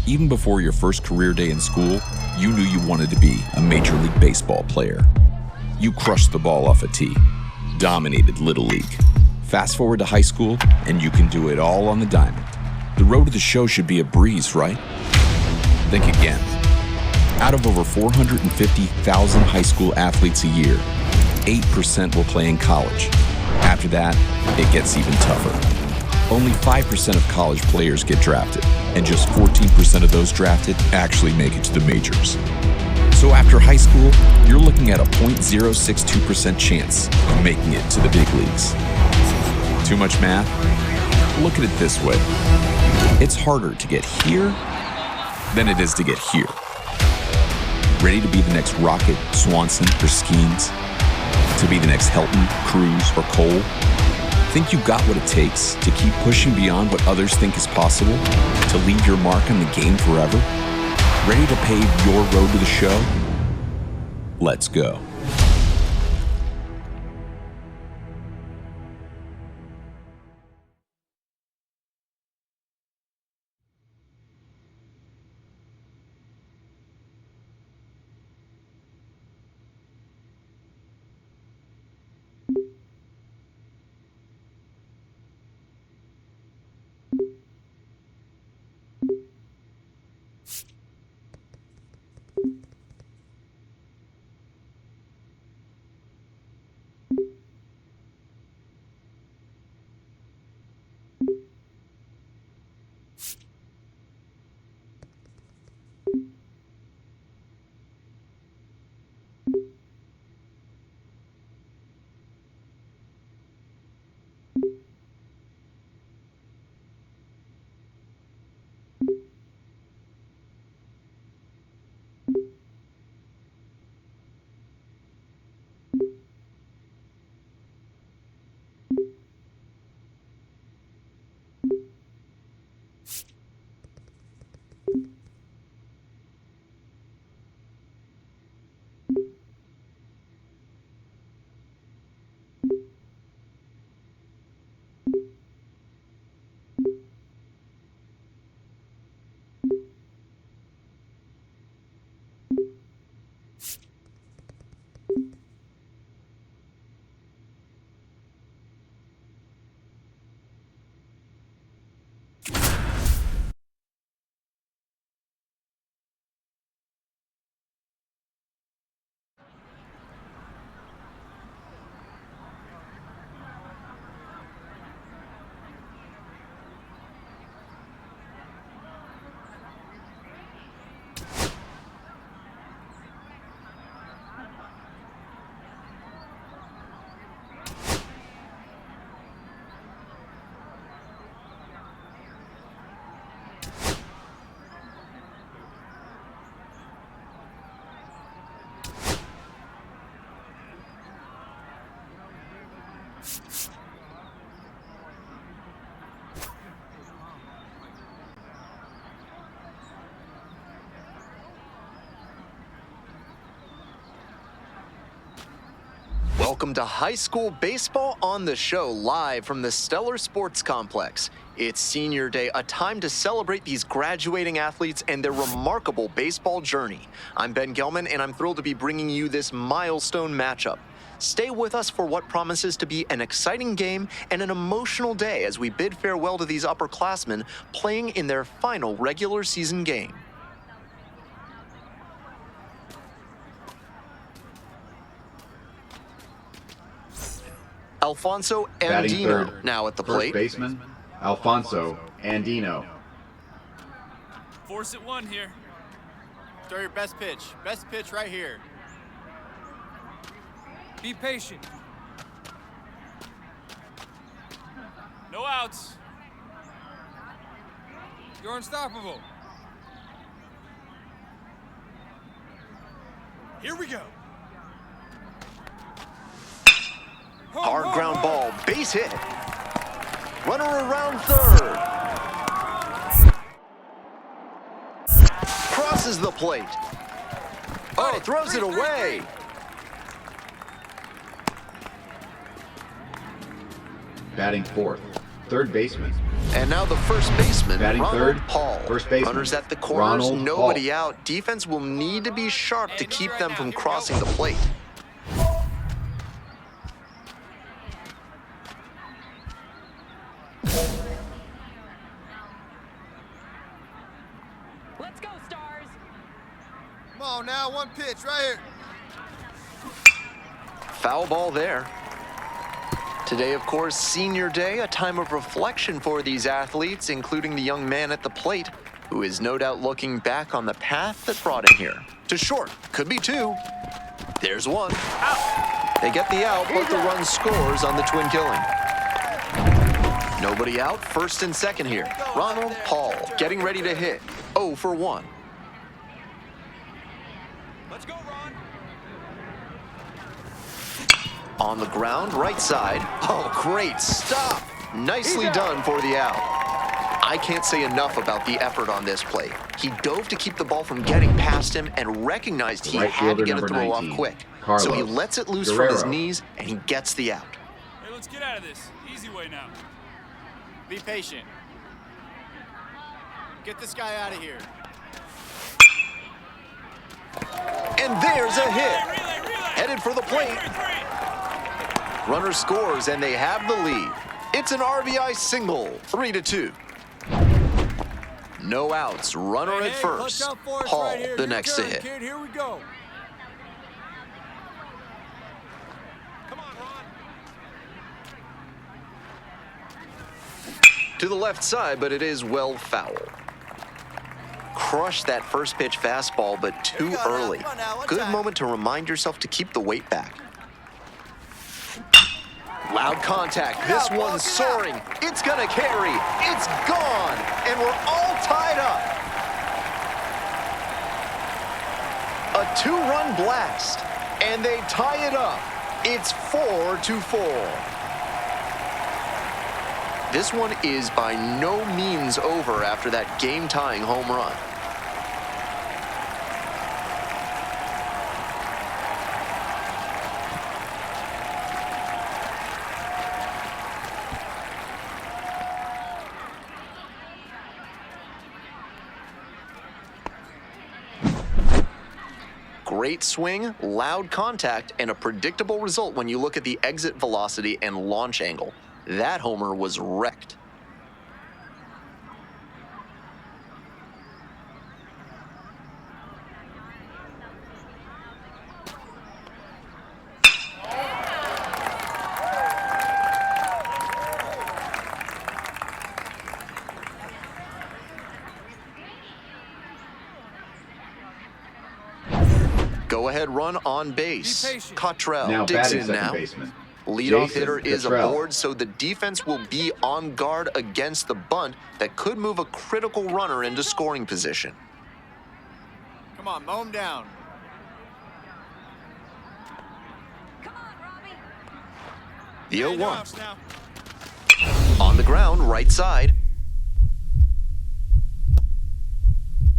Even before your first career day in school, you knew you wanted to be a Major League Baseball player. You crushed the ball off a tee, dominated Little League. Fast forward to high school, and you can do it all on the diamond. The road to the show should be a breeze, right? Think again. Out of over 450,000 high school athletes a year, 8% will play in college. After that, it gets even tougher. Only 5% of college players get drafted, and just 14% of those drafted actually make it to the majors. So after high school, you're looking at a 0.062% chance of making it to the big leagues. Too much math? Look at it this way. It's harder to get here than it is to get here. Ready to be the next Rocket, Swanson, or Skeens? To be the next Helton, Cruz, or Cole? Think you got what it takes to keep pushing beyond what others think is possible? To leave your mark on the game forever? Ready to pave your road to the show? Let's go. Welcome to High School Baseball on the Show, live from the Stellar Sports Complex. It's Senior Day, a time to celebrate these graduating athletes and their remarkable baseball journey. I'm Ben Gelman, and I'm thrilled to be bringing you this milestone matchup. Stay with us for what promises to be an exciting game and an emotional day as we bid farewell to these upperclassmen playing in their final regular season game. Alfonso Andino now at the plate. First baseman, Alfonso Andino. Force it one here. Throw your best pitch. Best pitch right here. Be patient. No outs. You're unstoppable. Here we go. Hard ground ball, base hit. Runner around third. Crosses the plate. Oh, throws it away. Batting fourth, third baseman. And now the first baseman, Batting Ronald third, Paul. first baseman, Runners at the corners, Ronald nobody Paul. out. Defense will need to be sharp to keep them from crossing the plate. Let's go, Stars. Come on now, one pitch right here. Foul ball there. Today, of course, senior day, a time of reflection for these athletes, including the young man at the plate, who is no doubt looking back on the path that brought him here. To short, could be two. There's one. Out. They get the out, but the run scores on the twin killing. Nobody out, first and second here. Ronald Paul getting ready to hit. 0 for 1. Let's go, Ron. On the ground, right side. Oh, great stop. Nicely done for the out. I can't say enough about the effort on this play. He dove to keep the ball from getting past him and recognized he had to get a throw off quick. So he lets it loose from his knees, and he gets the out. Hey, let's get out of this. Easy way now. Be patient. Get this guy out of here. And there's a hit. Headed for the plate. Runner scores, and they have the lead. It's an RBI single, 3-2. No outs, runner at first. Paul, the next to hit. Kid, here we go. Come on, Ron. To the left side, but it is well foul. Crushed that first pitch fastball, but too early. Good moment to remind yourself to keep the weight back. Loud contact. This one's soaring. It's gonna carry. It's gone. And we're all tied up. A 2-run blast. And they tie it up. It's 4-4. This one is by no means over after that game-tying home run. Great swing, loud contact, and a predictable result when you look at the exit velocity and launch angle. That homer was wrecked. Go-ahead run on base. Cottrell Now digs batting in second now. baseman. Leadoff Jason hitter is Cottrell. aboard, so the defense will be on guard against the bunt that could move a critical runner into scoring position. Come on, mow him down. Come on, Robbie. The Hey, no 0-1. outs now. On the ground, right side.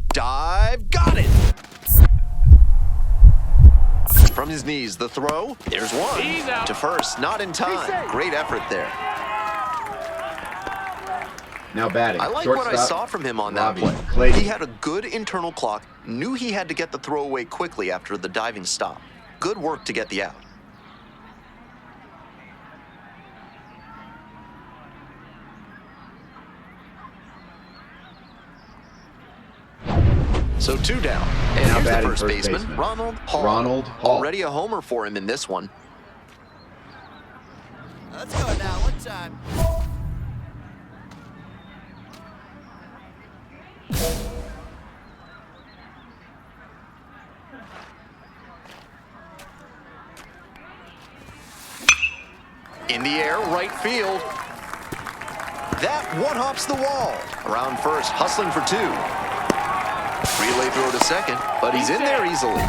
Dive, got it! From his knees, the throw. There's one. To first, not in time. Great effort there. Now batting. I like shortstop, what I saw from him on that Robbie play. Clayton. He had a good internal clock, knew he had to get the throw away quickly after the diving stop. Good work to get the out. So 2 down. And Now here's the batting first first baseman, baseman. Ronald Paul. Ronald Paul. Already a homer for him in this one. Let's go now, one time. In the air, right field. That one-hops the wall. Around first, hustling for 2. Relay throw to second, but he's in there easily.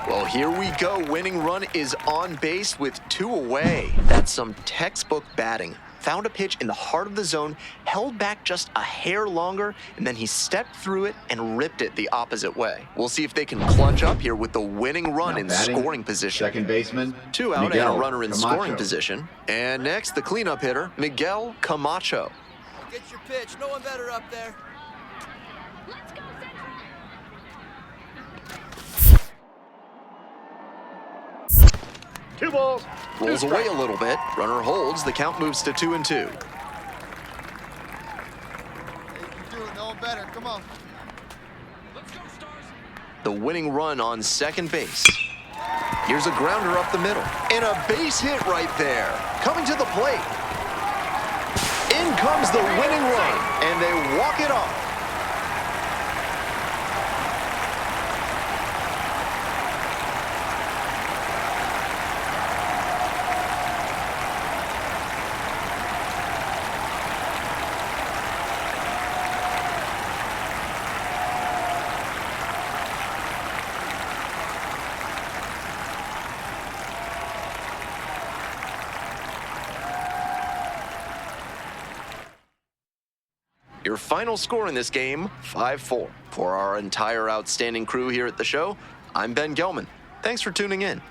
Well, here we go. Winning run is on base with 2 away. That's some textbook batting. found a pitch in the heart of the zone, held back just a hair longer, and then he stepped through it and ripped it the opposite way. We'll see if they can clutch up here with the winning run Now in batting, scoring position. second baseman, 2 out Miguel and a runner in Camacho. scoring position. And next, the cleanup hitter, Miguel Camacho. Get your pitch. No one better up there. Let's go, Central. Two balls. Rolls away a little bit. Runner holds. The count moves to 2-2. Hey, you can do it. No one better. Come on. The winning run on second base. Here's a grounder up the middle. And a base hit right there. Coming to the plate. In comes the winning run. And they walk it off. Your final score in this game, 5-4. For our entire outstanding crew here at the show, I'm Ben Gelman. Thanks for tuning in.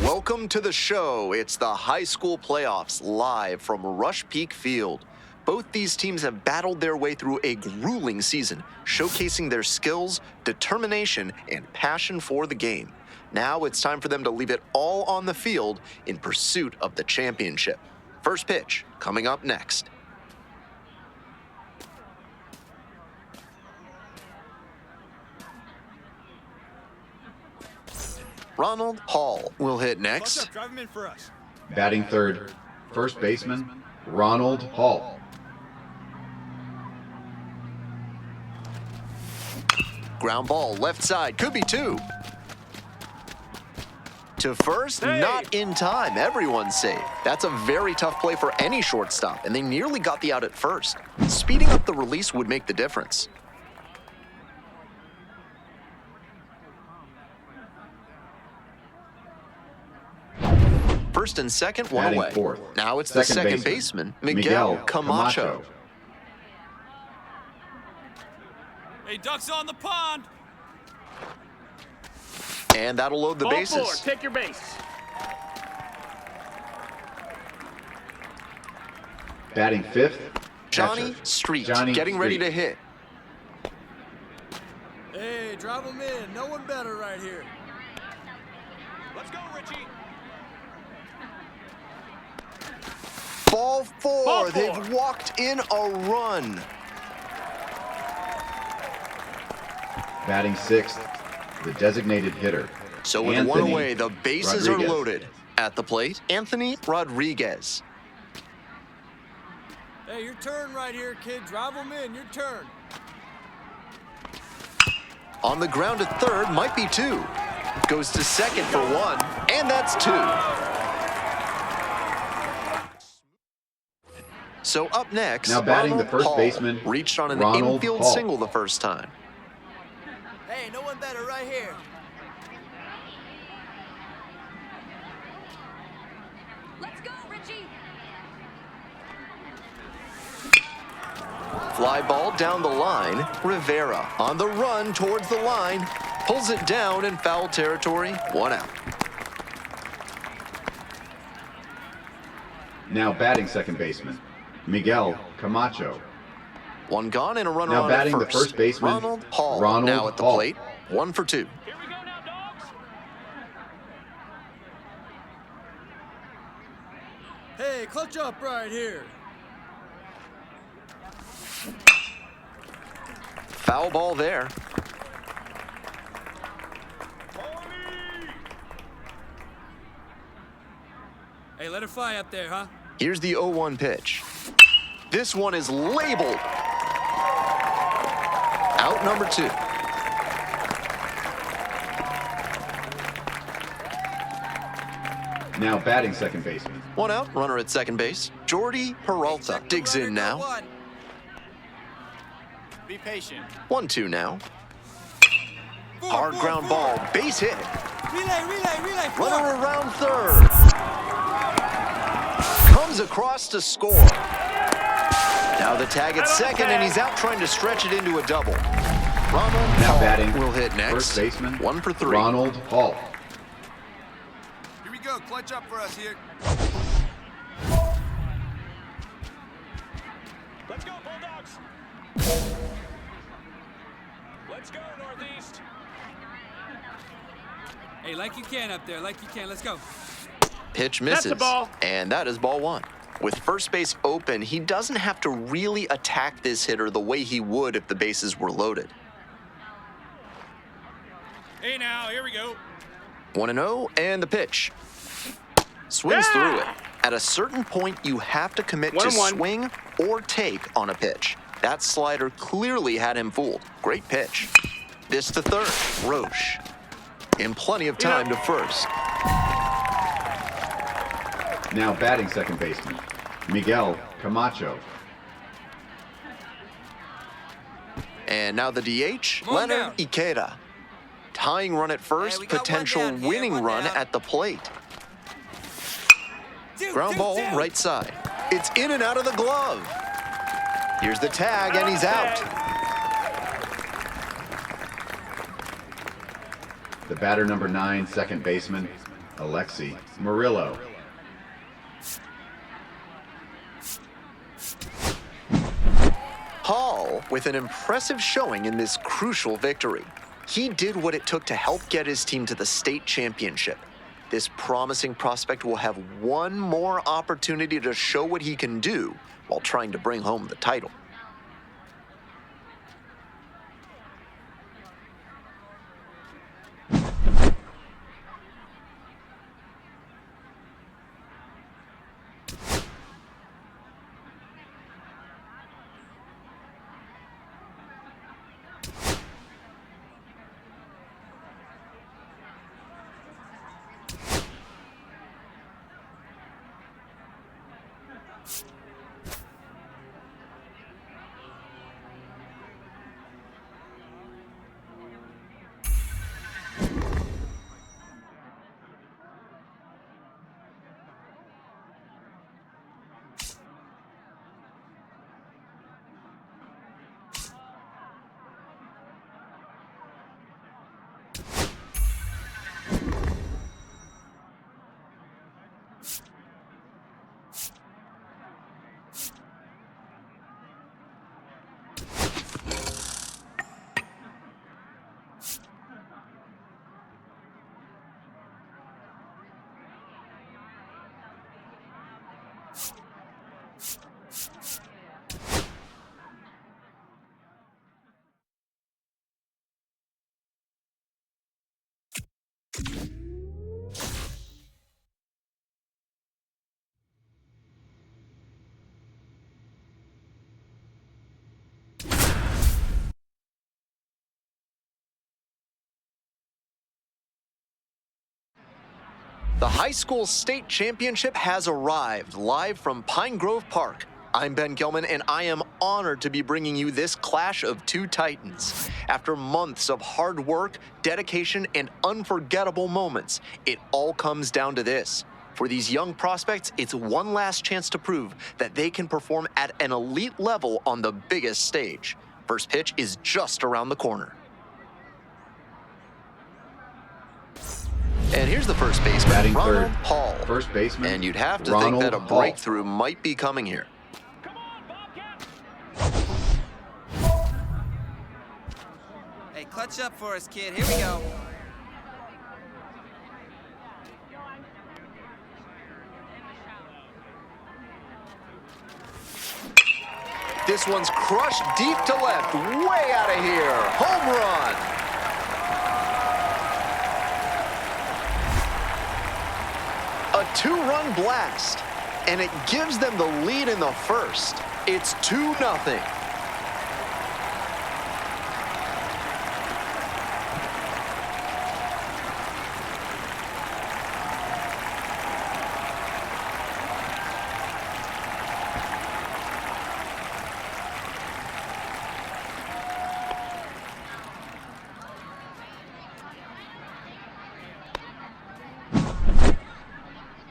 Welcome to the show. It's the high school playoffs live from Rush Peak Field. Both these teams have battled their way through a grueling season, showcasing their skills, determination, and passion for the game. Now it's time for them to leave it all on the field in pursuit of the championship. First pitch coming up next. Ronald Hall will hit next. Drive him in for us. Batting third, first baseman, Ronald Hall. Ground ball, left side, could be 2. To first, not in time. Everyone's safe. That's a very tough play for any shortstop, and they nearly got the out at first. Speeding up the release would make the difference. First and second, one Batting away. fourth. Now it's the second baseman, Miguel Camacho. Hey, ducks on the pond. And that'll load the Ball bases. 4, take your base. Batting fifth, Johnny catcher. Street Johnny getting ready Street. to hit. Hey, drive them in. No one better right here. Let's go, Richie. Ball 4. Ball 4. They've walked in a run. Batting sixth, the designated hitter. So with one Anthony away, the bases are Rodriguez. loaded. At the plate, Anthony Rodriguez. Hey, your turn right here, kid. Drive them in. Your turn. On the ground at third, might be 2. Goes to second for 1, and that's 2. So up next, Now batting the Ronald first Hall baseman, reached on an Ronald infield Hall. single the first time. Hey, no one better right here. Let's go, Richie. Fly ball down the line. Rivera on the run towards the line. Pulls it down in foul territory. 1 out. Now batting second baseman, Miguel Camacho. 1 gone and a runner Now on batting at the first. first baseman, Ronald Hall Ronald now at the Hall. plate. 1 for 2. Here we go now, dogs. Hey, clutch up right here. Foul ball there. Hey, let it fly up there, huh? Here's the 0-1 pitch. This one is labeled. Out number 2. Now batting second baseman, 1 out, runner at second base. Jordy Peralta Check the digs runner, in go now. one. Be patient. 1-2 now. Four, Hard four, ground four. ball, base hit. Relay. Four. Runner around third. Comes across to score. Now the tag at second, and he's out trying to stretch it into a double. Ronald now Hall batting will hit next. first baseman, 1 for 3. Ronald Hall. Here we go. Clutch up for us here. Let's go, Bulldogs. Let's go, Northeast. Hey, like you can up there. Like you can. Let's go. Pitch That's misses. the ball. And that is ball 1. With first base open, he doesn't have to really attack this hitter the way he would if the bases were loaded. Hey, now, here we go. 1-0, and the pitch. Swings Yeah. through it. At a certain point, you have to commit to 1-1. swing or take on a pitch. That slider clearly had him fooled. Great pitch. This to third, Roche. In plenty of time to first. Now batting second baseman, Miguel Camacho. And now the DH, Come on Leonard down. Ikeda. Tying run at first, we got one potential down here, winning one run down. at the plate. Two, Ground two, ball, two. right side. It's in and out of the glove. Here's the tag, and he's out. The batter number 9, second baseman, Alexi Murillo. Hall with an impressive showing in this crucial victory. He did what it took to help get his team to the state championship. This promising prospect will have one more opportunity to show what he can do while trying to bring home the title. The high school state championship has arrived live from Pine Grove Park. I'm Ben Gilman, and I am honored to be bringing you this clash of two titans. After months of hard work, dedication, and unforgettable moments, it all comes down to this. For these young prospects, it's one last chance to prove that they can perform at an elite level on the biggest stage. First pitch is just around the corner. And here's the first baseman, Batting Ronald third. Hall. First baseman, And you'd have to Ronald think that a Hall. breakthrough might be coming here. Come on, Bobcat. Hey, clutch up for us, kid. Here we go. This one's crushed deep to left, way out of here. Home run. A two-run blast, and it gives them the lead in the first. It's 2-0.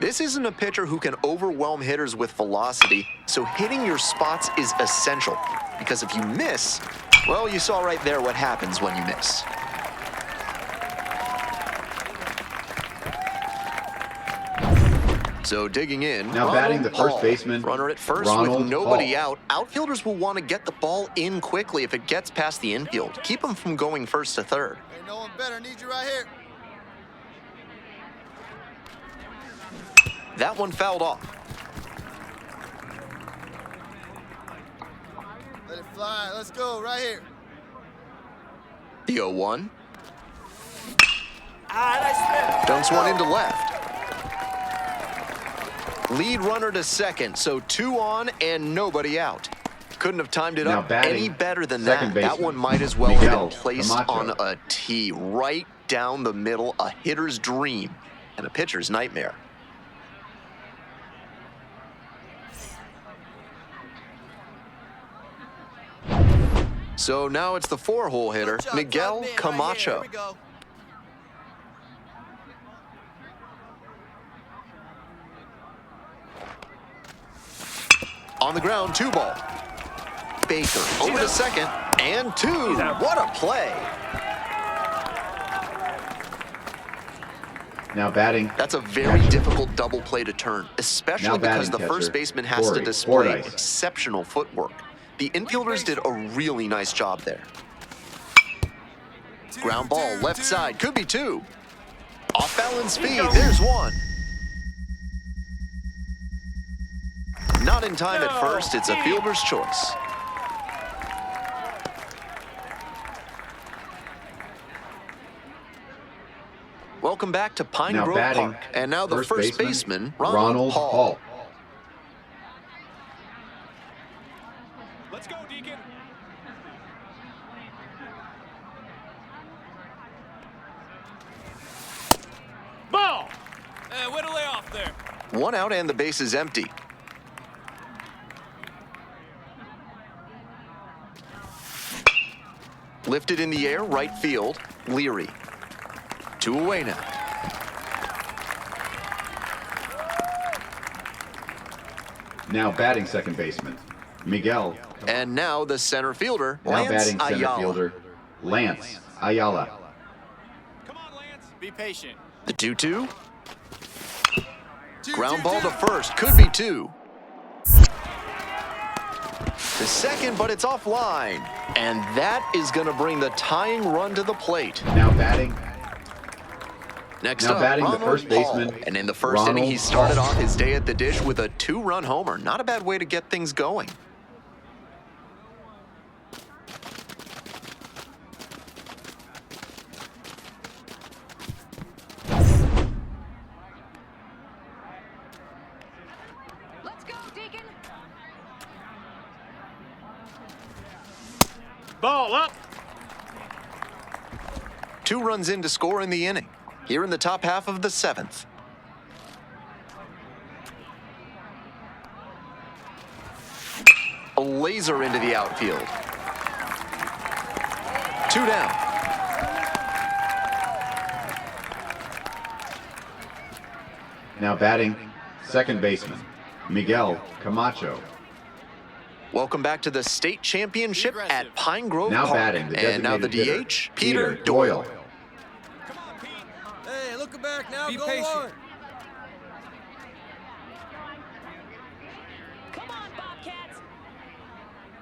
This isn't a pitcher who can overwhelm hitters with velocity, so hitting your spots is essential. Because if you miss, well, you saw right there what happens when you miss. So digging in, Now Ronald batting the first Hall. baseman, Runner at first Ronald with nobody Hall. out. Outfielders will want to get the ball in quickly if it gets past the infield. Keep them from going first to third. Ain't no one better. Need you right here. That one fouled off. Let it fly. Let's go right here. The 0-1. Ah, Dunks one into left. Lead runner to second, so 2 on and nobody out. Couldn't have timed it Now up batting, any better than second that. That baseman, one might as well have Miguel been placed Camacho. on a tee, right down the middle, a hitter's dream and a pitcher's nightmare. So now it's the 4-hole hitter, Clutch up, Miguel drop in right here. Camacho. Here we go. On the ground, 2 ball. Baker over to second, and 2. What a play. Now batting, That's a very difficult double play to turn, especially Now because batting the first catcher, baseman has to Corey display Fordyce. exceptional footwork. The infielders did a really nice job there. Ground ball, left side, could be 2. Off balance speed, there's 1. Not in time at first, it's a fielder's choice. Welcome back to Pine now Grove batting, Park. And now the first baseman, Ronald Hall. Let's go, Deacon. Ball. Hey, way to lay off there. 1 out and the base is empty. Lifted in the air, right field, Leary. 2 away now. Now batting second baseman, Miguel. And now the center fielder, Now Lance batting center Ayala. fielder, Lance Ayala. Come on, Lance. Be patient. The 2-2. Ground ball to first, could be 2. To second, but it's offline. And that is going to bring the tying run to the plate. Now batting. Next Now up, batting the Ronald first baseman, Paul. And in the first inning, he Ronald started Paul. off his day at the dish with a 2-run homer. Not a bad way to get things going. Let's go, Deacon. Ball up. 2 runs in to score in the inning. Here in the top half of the 7th. A laser into the outfield. 2 down. Now batting second baseman, Miguel Camacho. Welcome back to the state championship at Pine Grove Now Park. batting the And now the designated DH, hitter, Peter Doyle. Come on, Pete. Hey, looking back now. Be Go patient. on. Come on, Bobcats.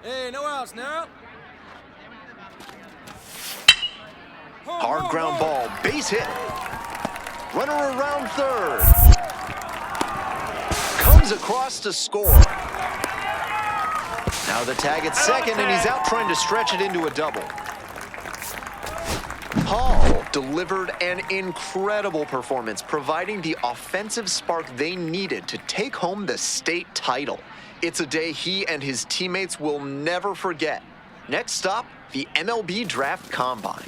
Hey, no outs now. Hard ground ball, base hit. Runner around third. Comes across to score. Now the tag at second, and he's out trying to stretch it into a double. Hall delivered an incredible performance, providing the offensive spark they needed to take home the state title. It's a day he and his teammates will never forget. Next stop, the MLB Draft Combine.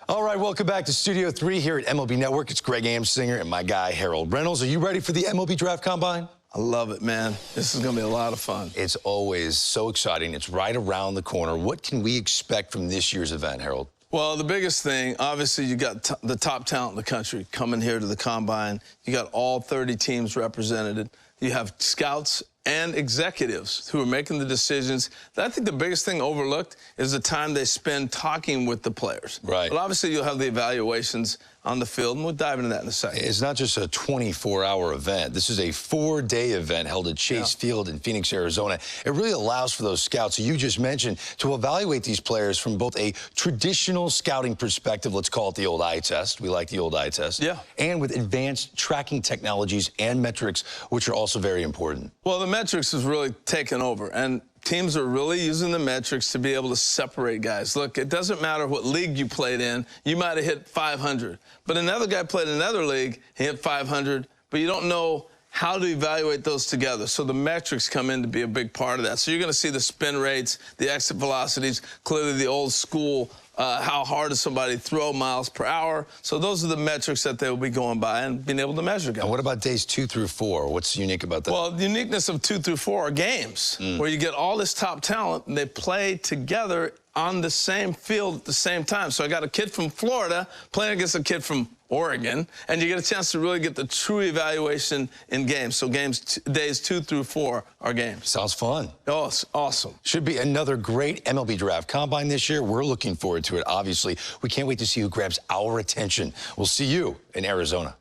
All right, welcome back to Studio 3 here at MLB Network. It's Greg Amsinger and my guy, Harold Reynolds. Are you ready for the MLB Draft Combine? I love it, man. This is going to be a lot of fun. It's always so exciting. It's right around the corner. What can we expect from this year's event, Harold? Well, the biggest thing, obviously, you got the top talent in the country coming here to the Combine. You got all 30 teams represented. You have scouts and executives who are making the decisions. I think the biggest thing overlooked is the time they spend talking with the players. Right. But obviously, you'll have the evaluations on the field, and we'll dive into that in a second. It's not just a 24-hour event. This is a 4-day event held at Chase Field in Phoenix, Arizona. It really allows for those scouts you just mentioned to evaluate these players from both a traditional scouting perspective, let's call it the old eye test. We like the old eye test. Yeah. And with advanced tracking technologies and metrics, which are also very important. Well, the metrics has really taken over, and teams are really using the metrics to be able to separate guys. Look, it doesn't matter what league you played in. You might have hit 500, but another guy played in another league, he hit 500, but you don't know how to evaluate those together. So the metrics come in to be a big part of that. So you're going to see the spin rates, the exit velocities, clearly the old school, how hard does somebody throw miles per hour. So those are the metrics that they will be going by and being able to measure guys. And what about days 2 through 4? What's unique about that? Well, the uniqueness of 2 through 4 are games where you get all this top talent and they play together on the same field at the same time. So I got a kid from Florida playing against a kid from Oregon, and you get a chance to really get the true evaluation in games. So days 2 through 4 are games. Sounds fun. Oh, it's awesome. Should be another great MLB Draft Combine this year. We're looking forward to it, obviously. We can't wait to see who grabs our attention. We'll see you in Arizona.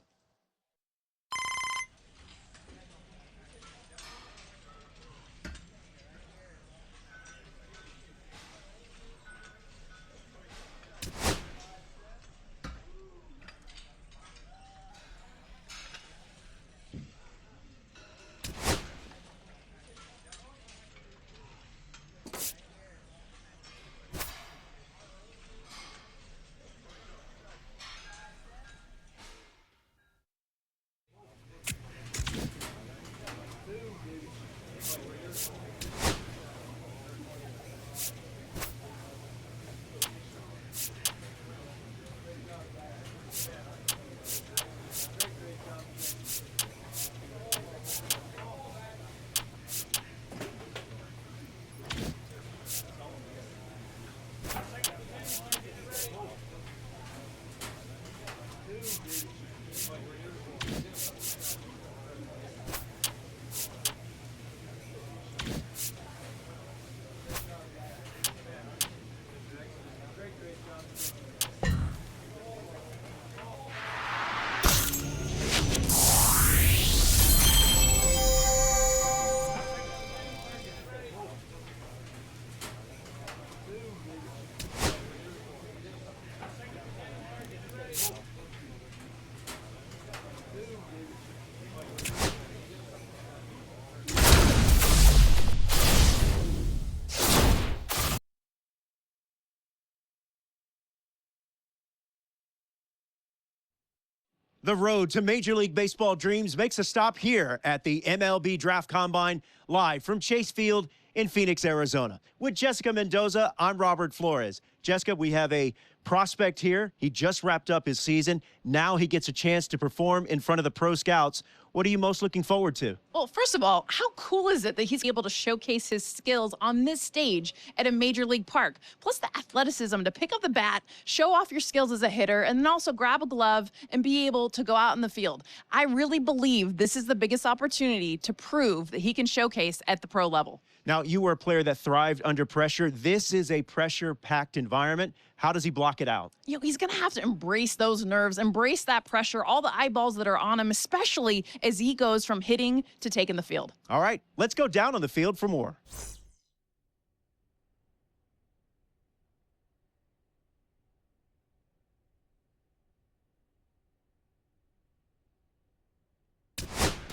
The road to Major League Baseball dreams makes a stop here at the MLB Draft Combine, live from Chase Field in Phoenix, Arizona. With Jessica Mendoza, I'm Robert Flores. Jessica, we have a prospect here. He just wrapped up his season. Now he gets a chance to perform in front of the pro scouts. What are you most looking forward to? Well, first of all, how cool is it that he's able to showcase his skills on this stage at a major league park? Plus the athleticism to pick up the bat, show off your skills as a hitter, and then also grab a glove and be able to go out in the field. I really believe this is the biggest opportunity to prove that he can showcase at the pro level. Now, you were a player that thrived under pressure. This is a pressure-packed environment. How does he block it out? You know, he's going to have to embrace those nerves, embrace that pressure, all the eyeballs that are on him, especially as he goes from hitting to taking the field. All right, let's go down on the field for more.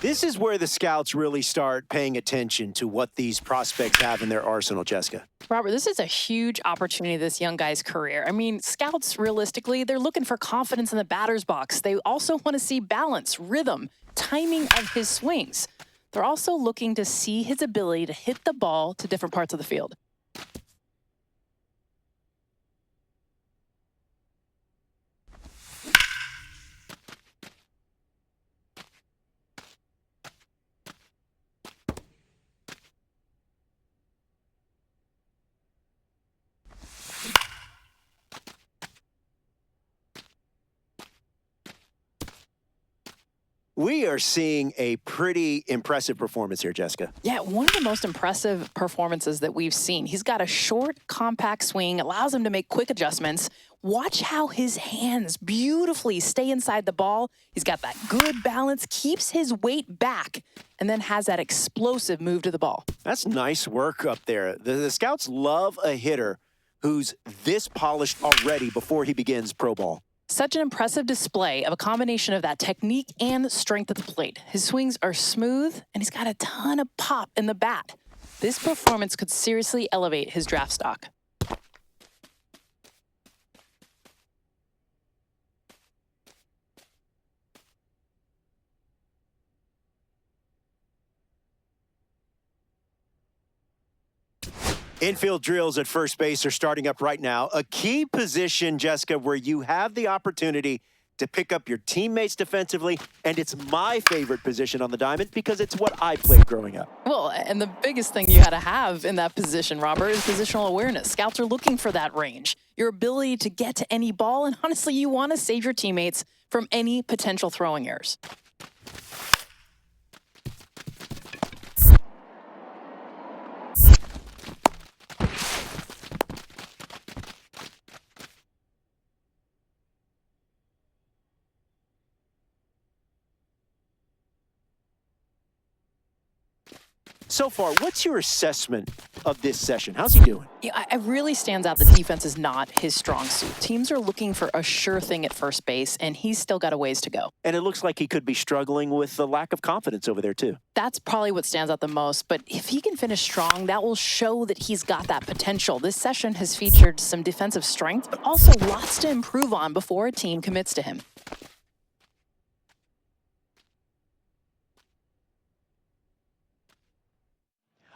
This is where the scouts really start paying attention to what these prospects have in their arsenal, Jessica. Robert, this is a huge opportunity, this young guy's career. I mean, scouts, realistically, they're looking for confidence in the batter's box. They also want to see balance, rhythm, timing of his swings. They're also looking to see his ability to hit the ball to different parts of the field. We are seeing a pretty impressive performance here, Jessica. Yeah, one of the most impressive performances that we've seen. He's got a short, compact swing, allows him to make quick adjustments. Watch how his hands beautifully stay inside the ball. He's got that good balance, keeps his weight back, and then has that explosive move to the ball. That's nice work up there. The scouts love a hitter who's this polished already before he begins pro ball. Such an impressive display of a combination of that technique and strength at the plate. His swings are smooth, and he's got a ton of pop in the bat. This performance could seriously elevate his draft stock. Infield drills at first base are starting up right now. A key position, Jessica, where you have the opportunity to pick up your teammates defensively, and it's my favorite position on the diamond because it's what I played growing up. Well, and the biggest thing you had to have in that position, Robert, is positional awareness. Scouts are looking for that range, your ability to get to any ball, and honestly, you want to save your teammates from any potential throwing errors. So far, what's your assessment of this session? How's he doing? Yeah, it really stands out the defense is not his strong suit. Teams are looking for a sure thing at first base, and he's still got a ways to go. And it looks like he could be struggling with the lack of confidence over there, too. That's probably what stands out the most, but if he can finish strong, that will show that he's got that potential. This session has featured some defensive strength, but also lots to improve on before a team commits to him.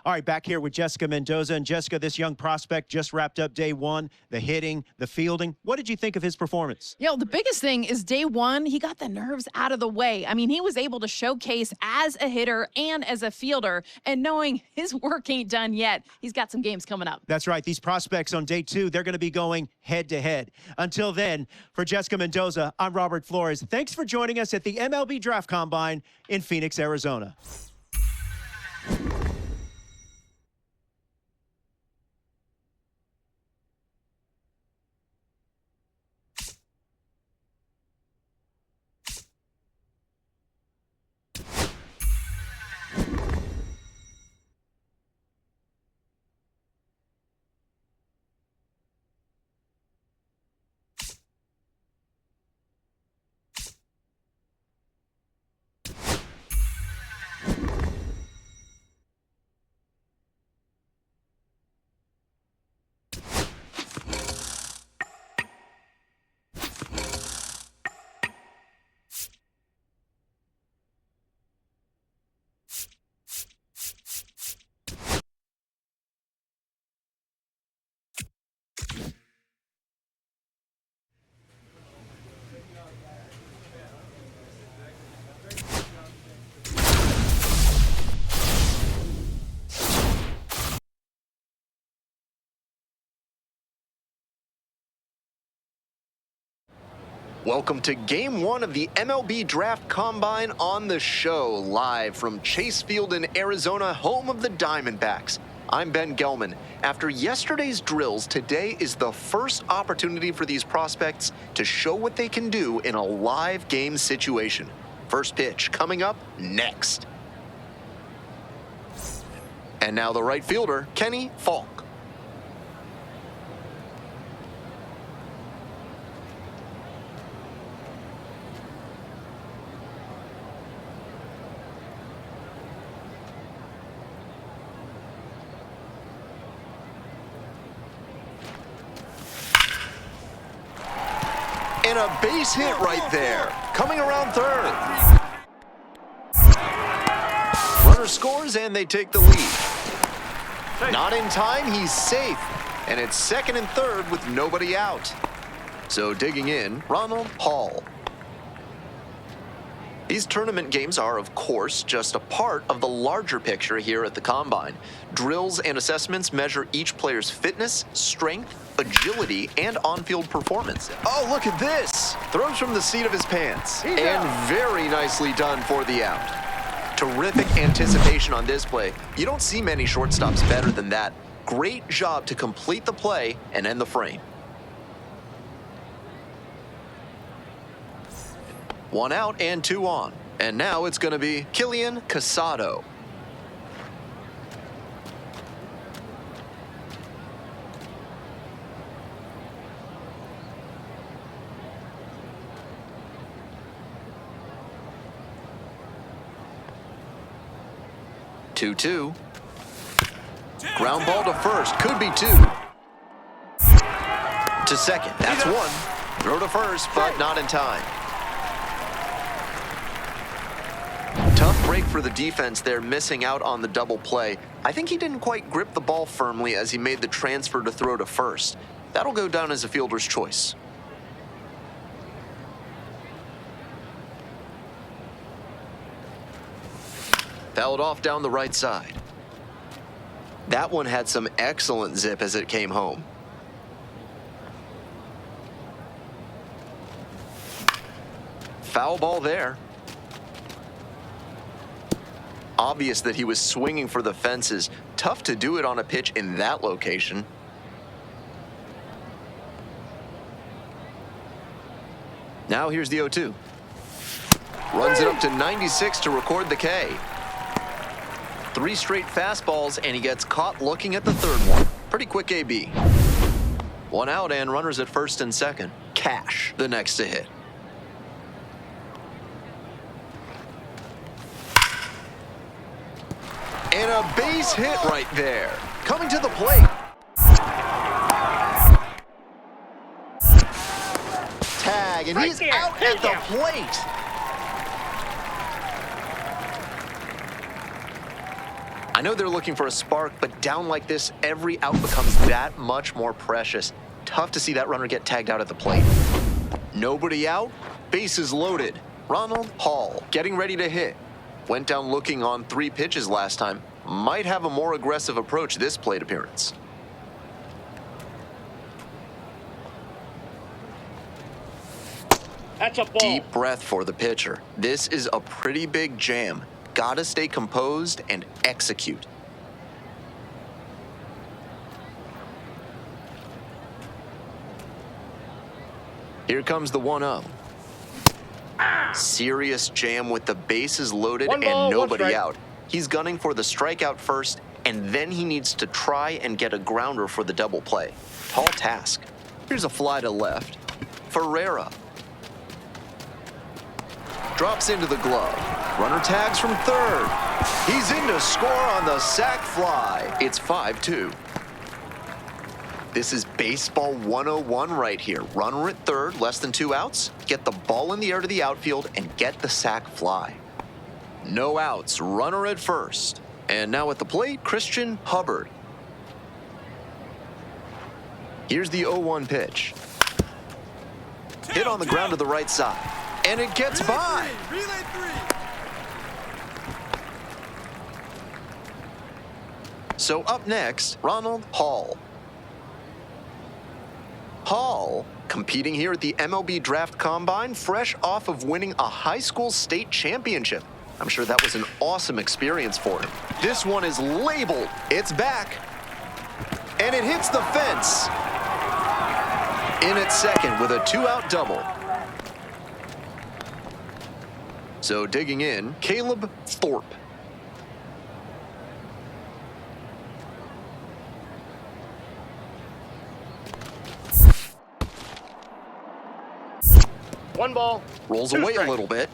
All right, back here with Jessica Mendoza. And Jessica, this young prospect just wrapped up day one, the hitting, the fielding. What did you think of his performance? The biggest thing is day one, he got the nerves out of the way. I mean, he was able to showcase as a hitter and as a fielder, and knowing his work ain't done yet, he's got some games coming up. That's right. These prospects on day two, they're going to be going head-to-head. Until then, for Jessica Mendoza, I'm Robert Flores. Thanks for joining us at the MLB Draft Combine in Phoenix, Arizona. Welcome to Game 1 of the MLB Draft Combine on the show, live from Chase Field in Arizona, home of the Diamondbacks. I'm Ben Gelman. After yesterday's drills, today is the first opportunity for these prospects to show what they can do in a live game situation. First pitch coming up next. And now the right fielder, Kenny Falk. And a base hit right there, coming around third. Runner scores and they take the lead. Not in time, he's safe. And it's second and third with nobody out. So digging in, Ronald Hall. These tournament games are, of course, just a part of the larger picture here at the Combine. Drills and assessments measure each player's fitness, strength, agility, and on-field performance. Oh, look at this! Throws from the seat of his pants. And very nicely done for the out. Terrific anticipation on this play. You don't see many shortstops better than that. Great job to complete the play and end the frame. 1 out and 2 on. And now it's going to be Kilian Casado. Two. Ground ball to first. Could be 2. To second. That's 1. Throw to first, but not in time. Tough break for the defense there, missing out on the double play. I think he didn't quite grip the ball firmly as he made the transfer to throw to first. That'll go down as a fielder's choice. Fouled off down the right side. That one had some excellent zip as it came home. Foul ball there. Obvious that he was swinging for the fences. Tough to do it on a pitch in that location. Now here's the 0-2. Runs it up to 96 to record the K. 3 straight fastballs, and he gets caught looking at the third one. Pretty quick AB. 1 out and runners at first and second. Cash, the next to hit. And a base hit right there. Coming to the plate. Tag, and he's out at the plate. I know they're looking for a spark, but down like this, every out becomes that much more precious. Tough to see that runner get tagged out at the plate. Nobody out, bases loaded. Ronald Hall getting ready to hit. Went down looking on 3 pitches last time. Might have a more aggressive approach this plate appearance. That's a ball. Deep breath for the pitcher. This is a pretty big jam. Gotta stay composed and execute. Here comes the 1-0. Serious jam with the bases loaded and nobody out. He's gunning for the strikeout first, and then he needs to try and get a grounder for the double play. Tall task. Here's a fly to left. Ferreira. Drops into the glove. Runner tags from third. He's in to score on the sac fly. It's 5-2. This is baseball 101 right here. Runner at third, less than 2 outs. Get the ball in the air to the outfield and get the sac fly. No outs, runner at first. And now at the plate, Christian Hubbard. Here's the 0-1 pitch. Hit on the ground to the right side. And it gets by. Relay 3. So up next, Ronald Hall. Hall, competing here at the MLB Draft Combine, fresh off of winning a high school state championship. I'm sure that was an awesome experience for him. This one is labeled. It's back. And it hits the fence. In at second with a 2-out double. So digging in, Caleb Thorpe. One ball. Rolls 2 away strikes. a little bit.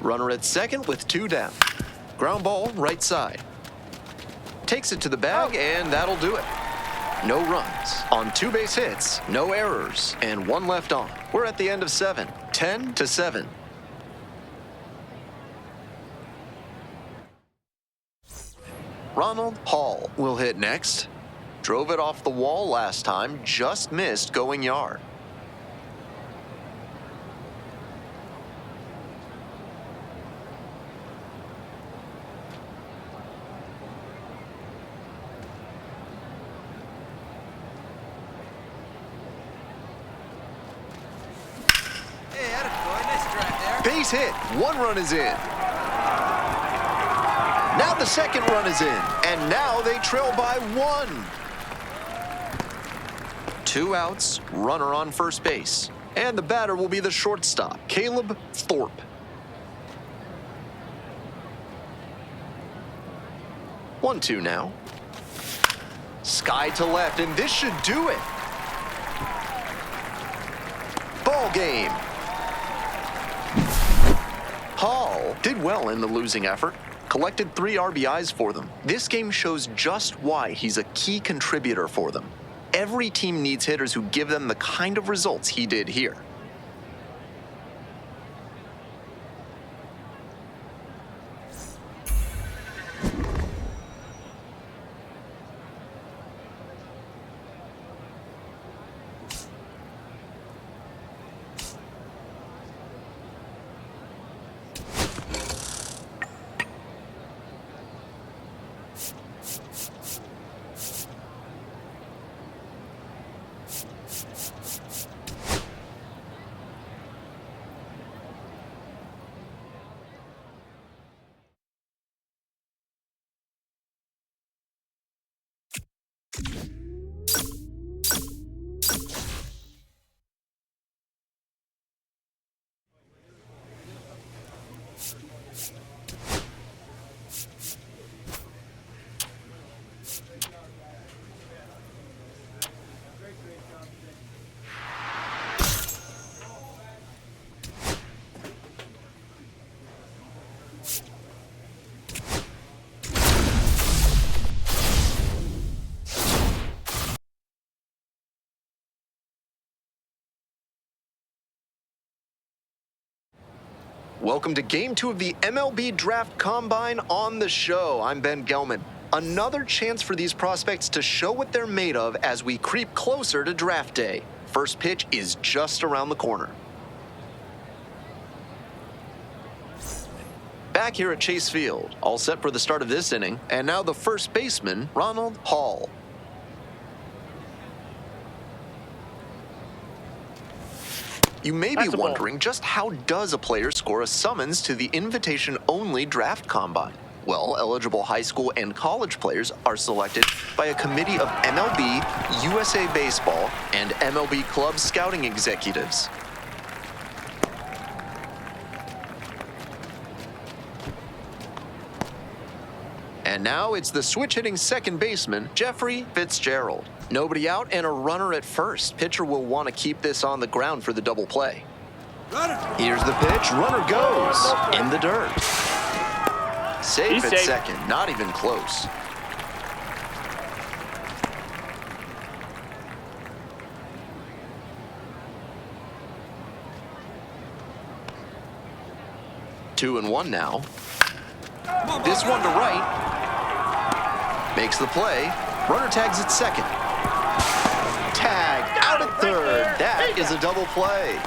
Runner at second with 2 down. Ground ball right side. Takes it to the bag, and that'll do it. No runs on 2 base hits, no errors, and 1 left on. We're at the end of 7, 10-7. Ronald Hall will hit next. Drove it off the wall last time, just missed going yard. Hey, attaboy, nice drive there. Base hit, 1 run is in. Now the second run is in, and now they trail by 1. 2 outs, runner on first base. And the batter will be the shortstop, Caleb Thorpe. 1-2 now. Sky to left, and this should do it. Ball game. Hall did well in the losing effort. Collected 3 RBIs for them. This game shows just why he's a key contributor for them. Every team needs hitters who give them the kind of results he did here. Welcome to Game 2 of the MLB Draft Combine on the show. I'm Ben Gelman. Another chance for these prospects to show what they're made of as we creep closer to draft day. First pitch is just around the corner. Back here at Chase Field, all set for the start of this inning, and now the first baseman, Ronald Hall. You may be wondering just how does a player score a summons to the invitation-only draft combine? Well, eligible high school and college players are selected by a committee of MLB, USA Baseball, and MLB club scouting executives. And now it's the switch-hitting second baseman, Jeffrey Fitzgerald. Nobody out and a runner at first. Pitcher will want to keep this on the ground for the double play. Here's the pitch. Runner goes in the dirt. Safe at second. Not even close. Two and one now. This one to right. Makes the play. Runner tags at second. Tag out at third. That is a double play.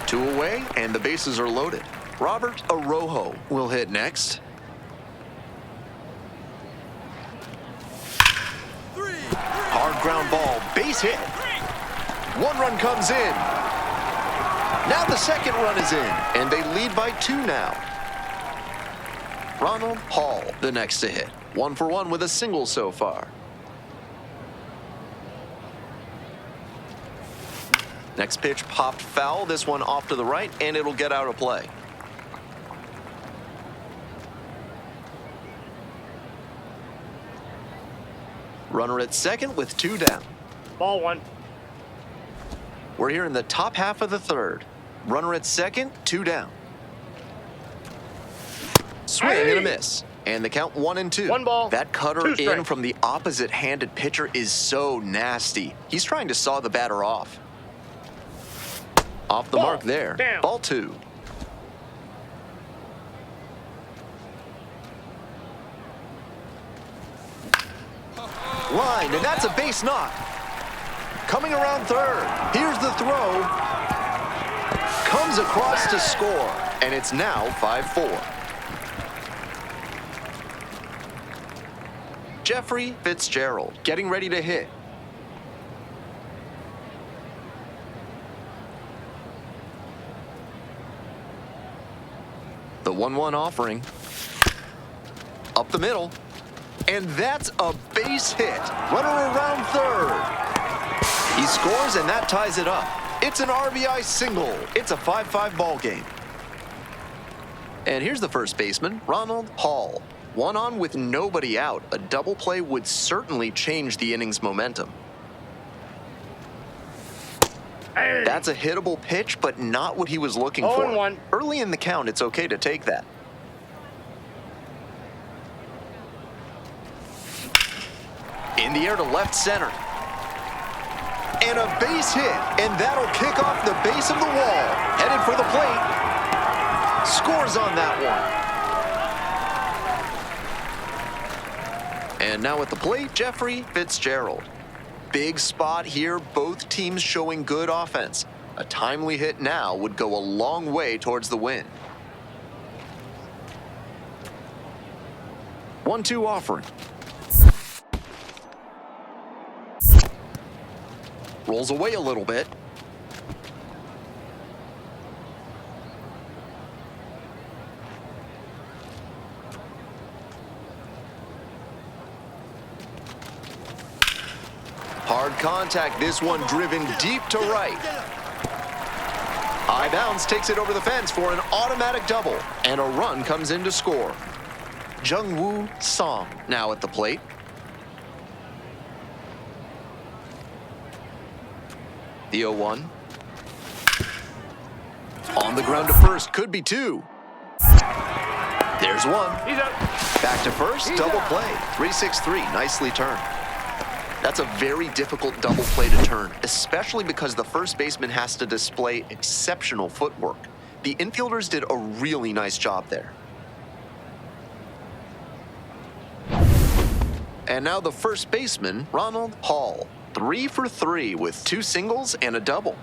2 away, and the bases are loaded. Robert Arojo will hit next. Hard ground ball, base hit. 1 run comes in. Now the second run is in, and they lead by 2 now. Ronald Hall, the next to hit. 1 for 1 with a single so far. Next pitch popped foul. This one off to the right, and it'll get out of play. Runner at second with 2 down. Ball 1. We're here in the top half of the third. Runner at second, 2 down. Swing and a miss. And the count 1 and 2. 1 ball. That cutter in from the opposite-handed pitcher is so nasty. He's trying to saw the batter off. Off the mark there. Down. Ball 2. line, and that's a base knock. Coming around third, here's the throw. Comes across to score, and it's now 5-4. Jeffrey Fitzgerald getting ready to hit. The 1-1 offering. Up the middle. And that's a base hit. Runner around third. He scores, and that ties it up. It's an RBI single. It's a 5-5 ball game. And here's the first baseman, Ronald Hall. One on with nobody out. A double play would certainly change the inning's momentum. That's a hittable pitch, but not what he was looking for. 0-1. Early in the count, it's okay to take that. In the air to left center. And a base hit, and that'll kick off the base of the wall. Headed for the plate. Scores on that one. And now at the plate, Jeffrey Fitzgerald. Big spot here, both teams showing good offense. A timely hit now would go a long way towards the win. 1-2 offering. Rolls away a little bit. Hard contact, this one driven deep to right. High bounce takes it over the fence for an automatic double, and a run comes in to score. Jung-Woo Song now at the plate. The 0-1. On the ground to first, could be two. There's one. He's up. Back to first, double play. 3-6-3, nicely turned. That's a very difficult double play to turn, especially because the first baseman has to display exceptional footwork. The infielders did a really nice job there. And now the first baseman, Ronald Hall. 3 for 3 with 2 singles and a double.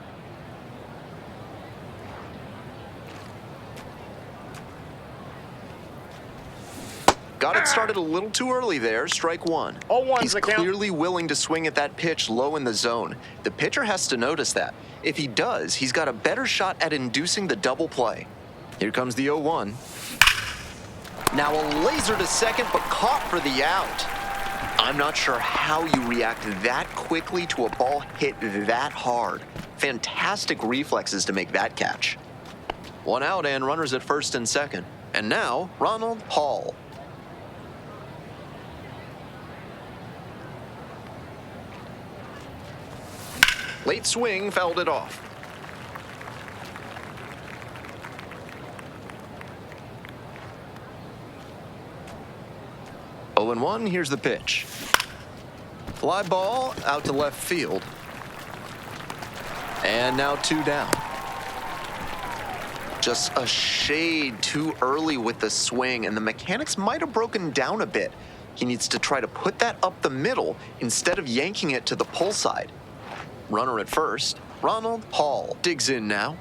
Got it started a little too early there, strike one. 0-1's He's the count. clearly willing to swing at that pitch low in the zone. The pitcher has to notice that. If he does, he's got a better shot at inducing the double play. Here comes the 0-1. Now a laser to second, but caught for the out. I'm not sure how you react that quickly to a ball hit that hard. Fantastic reflexes to make that catch. One out and runners at first and second. And now, Ronald Hall. Late swing fouled it off. Oh, 0-1, here's the pitch. Fly ball out to left field. And now 2 down. Just a shade too early with the swing, and the mechanics might have broken down a bit. He needs to try to put that up the middle instead of yanking it to the pull side. Runner at first, Ronald Hall digs in now.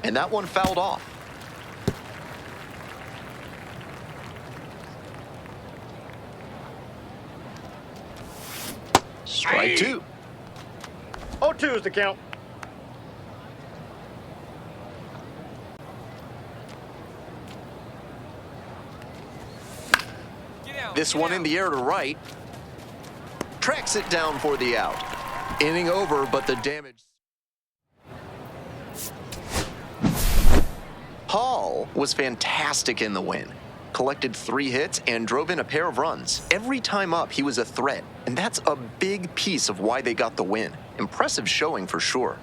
And that one fouled off. Strike 2. 0-2 is the count. This one in the air to right. Tracks it down for the out. Inning over, but the damage. Hall was fantastic in the win. Collected 3 hits and drove in a pair of runs. Every time up, he was a threat, and that's a big piece of why they got the win. Impressive showing for sure.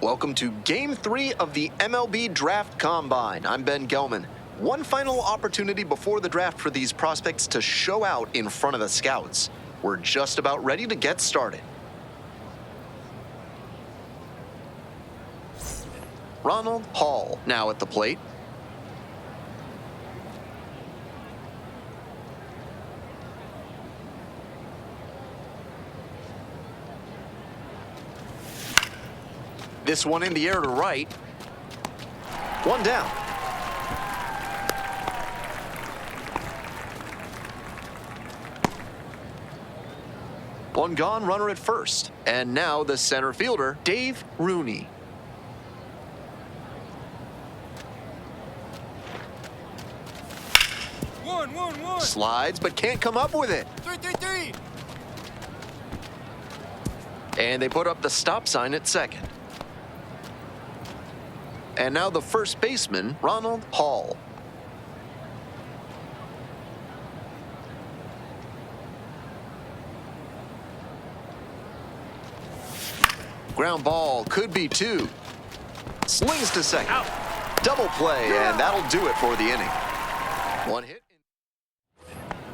Welcome to Game 3 of the MLB Draft Combine. I'm Ben Gelman. One final opportunity before the draft for these prospects to show out in front of the scouts. We're just about ready to get started. Ronald Hall now at the plate. This one in the air to right. One down. One gone, runner at first. And now the center fielder, Dave Rooney. One. Slides, but can't come up with it. 3. And they put up the stop sign at second. And now the first baseman, Ronald Hall. Ground ball, could be 2. Slings to second. Out. Double play, and that'll do it for the inning. One hit.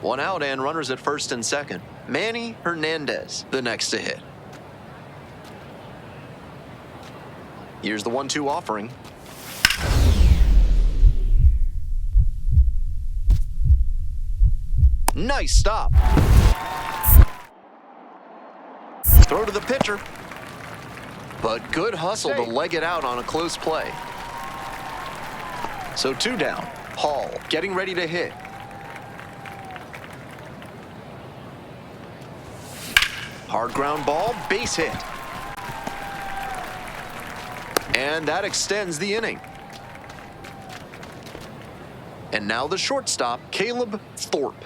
One out, and runners at first and second. Manny Hernandez, the next to hit. Here's the 1-2 offering. Nice stop. Throw to the pitcher. But good hustle to leg it out on a close play. So 2 down. Hall getting ready to hit. Hard ground ball, base hit. And that extends the inning. And now the shortstop, Caleb Thorpe.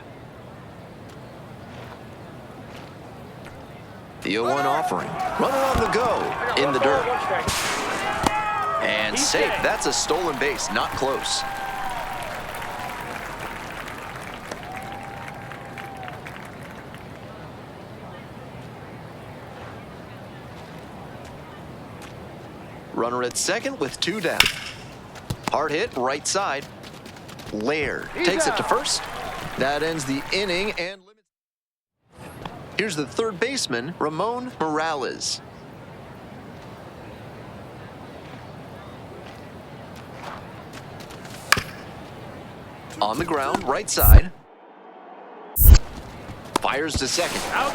The 0-1 offering. Runner on the go, in the dirt. And safe. That's a stolen base, not close. Runner at second with 2 down. Hard hit, right side. Laird takes it to first. That ends the inning and limits. Here's the third baseman, Ramon Morales. On the ground, right side. Fires to second. Out.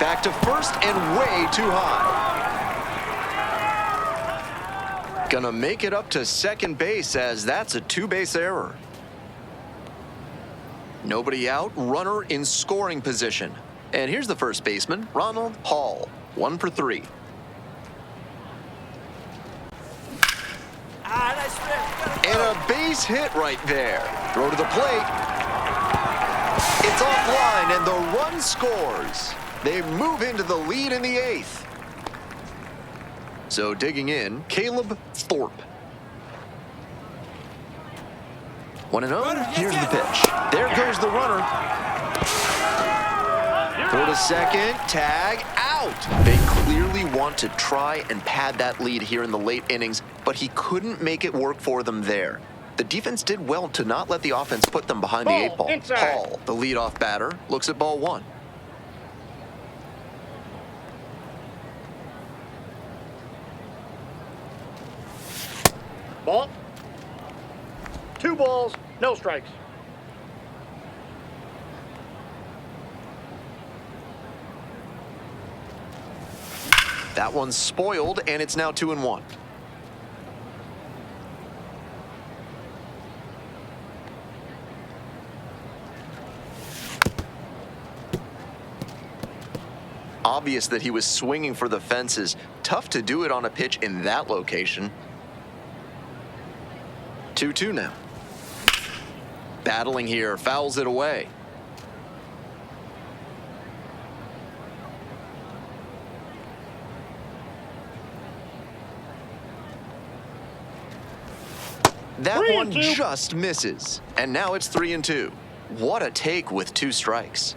Back to first and way too high. Gonna make it up to second base as that's a 2-base error. Nobody out, runner in scoring position. And here's the first baseman, Ronald Hall, 1 for 3. And a base hit right there. Throw to the plate. It's offline and the run scores. They move into the lead in the 8th. So digging in, Caleb Thorpe. 1-0, here's the pitch. There goes the runner. Throw to second, tag, out. They clearly want to try and pad that lead here in the late innings, but he couldn't make it work for them there. The defense did well to not let the offense put them behind the 8 ball. Inside. Hall, the leadoff batter, looks at ball 1. Ball. 2 balls, no strikes. That one's spoiled, and it's now 2-1. Obvious that he was swinging for the fences. Tough to do it on a pitch in that location. 2-2 now. Battling here, fouls it away. That one just misses. And now it's 3-2. What a take with 2 strikes.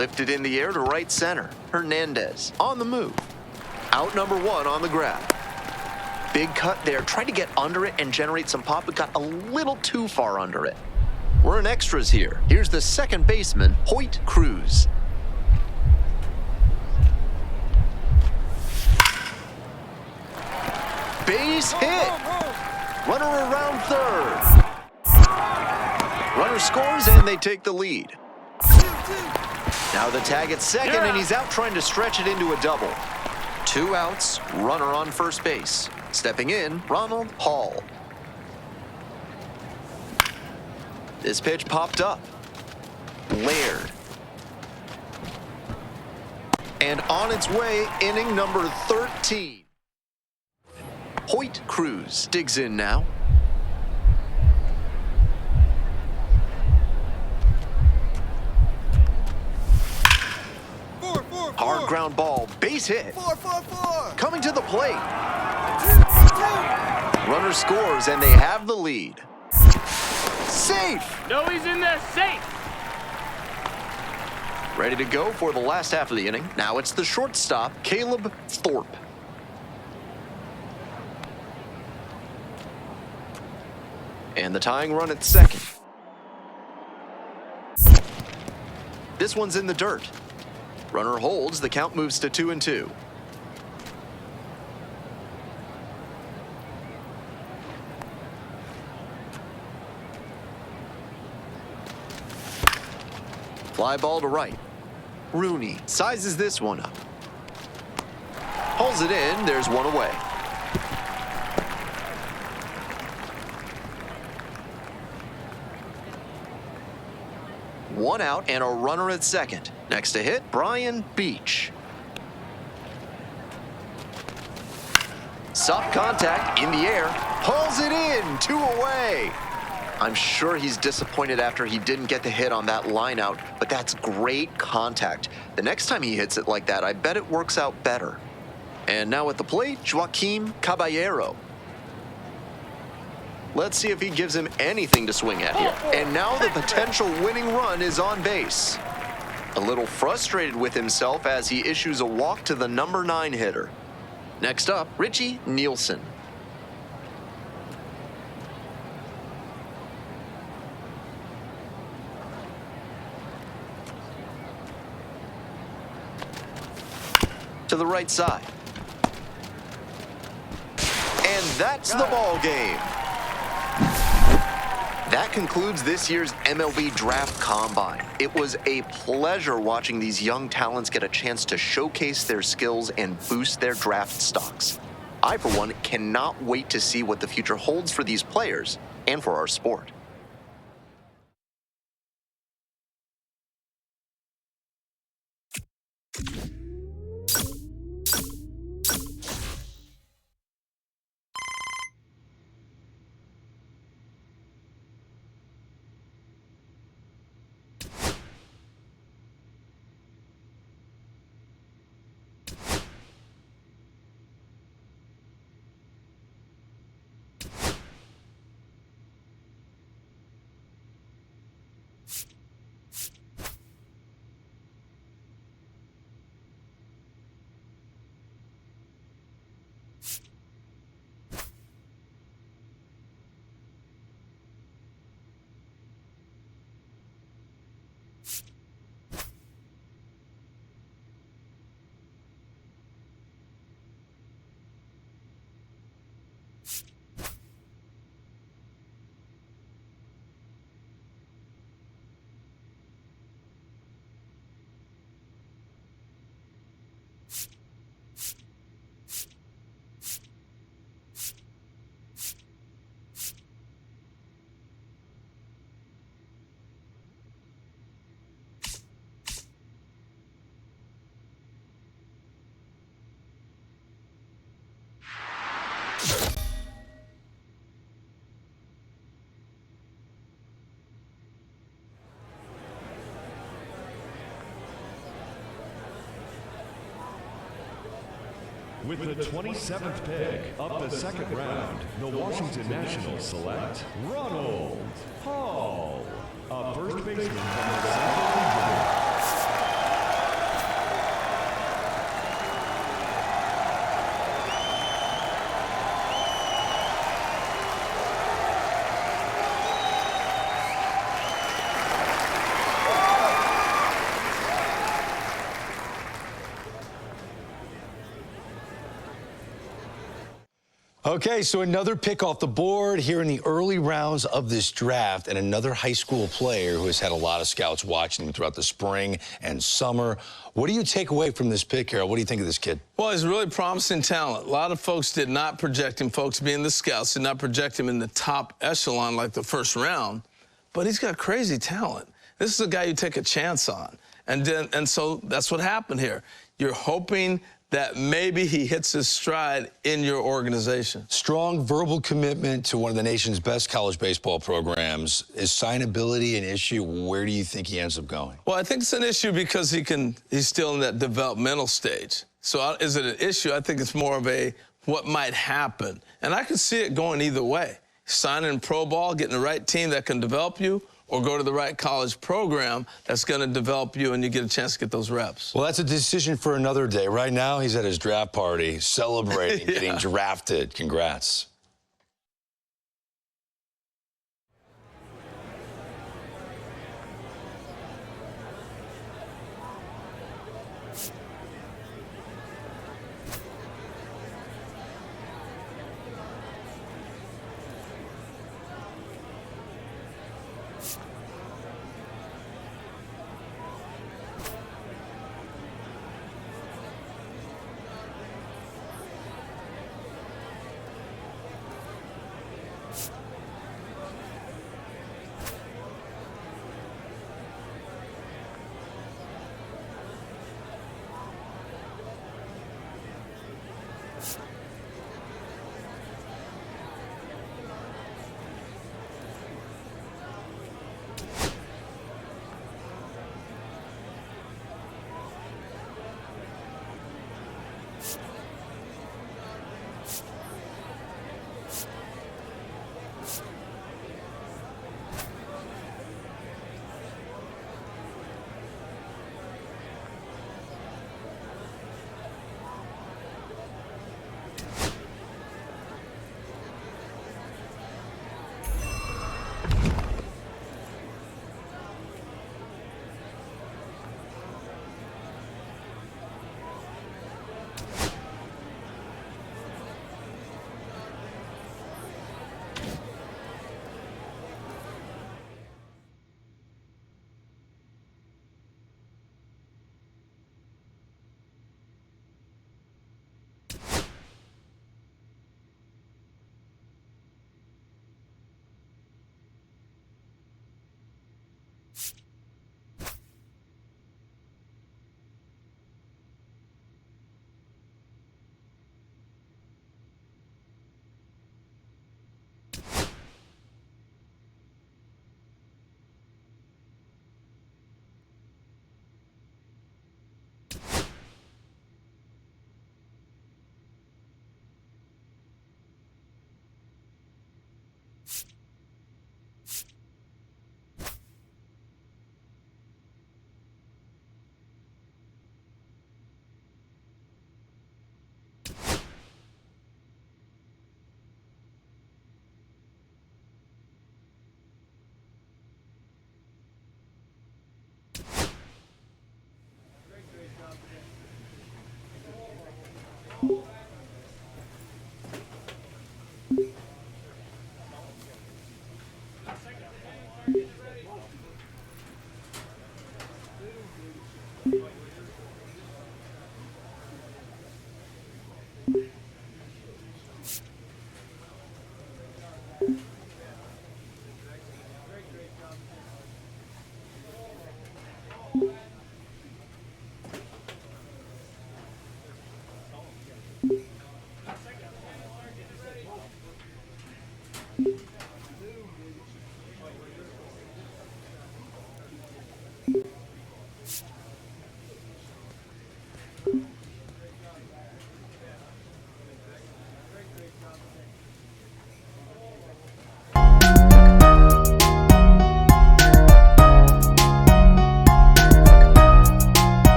Lifted in the air to right center. Hernandez on the move. Out number 1 on the grab. Big cut there. Tried to get under it and generate some pop, but got a little too far under it. We're in extras here. Here's the second baseman, Hoyt Cruz. Base hit. Runner around third. Runner scores and they take the lead. Now the tag at second and he's out trying to stretch it into a double. 2 outs, runner on first base. Stepping in, Ronald Hall. This pitch popped up. Laird. And on its way, inning number 13. Hoyt Cruz digs in now. Hard ground ball, base hit. Coming to the plate. Runner scores and they have the lead. Safe. No, he's in there, safe. Ready to go for the last half of the inning. Now it's the shortstop, Caleb Thorpe. And the tying run at second. This one's in the dirt. Runner holds, the count moves to 2-2. Fly ball to right. Rooney sizes this one up. Pulls it in, there's one away. One out and a runner at second. Next to hit, Brian Beach. Soft contact in the air. Pulls it in, 2 away. I'm sure he's disappointed after he didn't get the hit on that line out, but that's great contact. The next time he hits it like that, I bet it works out better. And now at the plate, Joaquim Caballero. Let's see if he gives him anything to swing at here. And now the potential winning run is on base. A little frustrated with himself as he issues a walk to the number 9 hitter. Next up, Richie Nielsen. To the right side. And that's the ball game. That concludes this year's MLB Draft Combine. It was a pleasure watching these young talents get a chance to showcase their skills and boost their draft stocks. I, for one, cannot wait to see what the future holds for these players and for our sport. With the 27th pick of the second round, the Washington Nationals select Ronald Hall, a first baseman from the Central Region. Okay, so another pick off the board here in the early rounds of this draft, and another high school player who has had a lot of scouts watching him throughout the spring and summer. What do you take away from this pick, Harold? What do you think of this kid? Well, he's really promising talent. A lot of folks did not project him, folks being the scouts, did not project him in the top echelon like the first round, but he's got crazy talent. This is a guy you take a chance on. And so that's what happened here. You're hoping that maybe he hits his stride in your organization. Strong verbal commitment to one of the nation's best college baseball programs. Is signability an issue? Where do you think he ends up going? Well, I think it's an issue because he's still in that developmental stage. So is it an issue? I think it's more of a what might happen. And I could see it going either way. Signing pro ball, getting the right team that can develop you, or go to the right college program that's going to develop you and you get a chance to get those reps. Well, that's a decision for another day. Right now, he's at his draft party celebrating getting drafted. Congrats.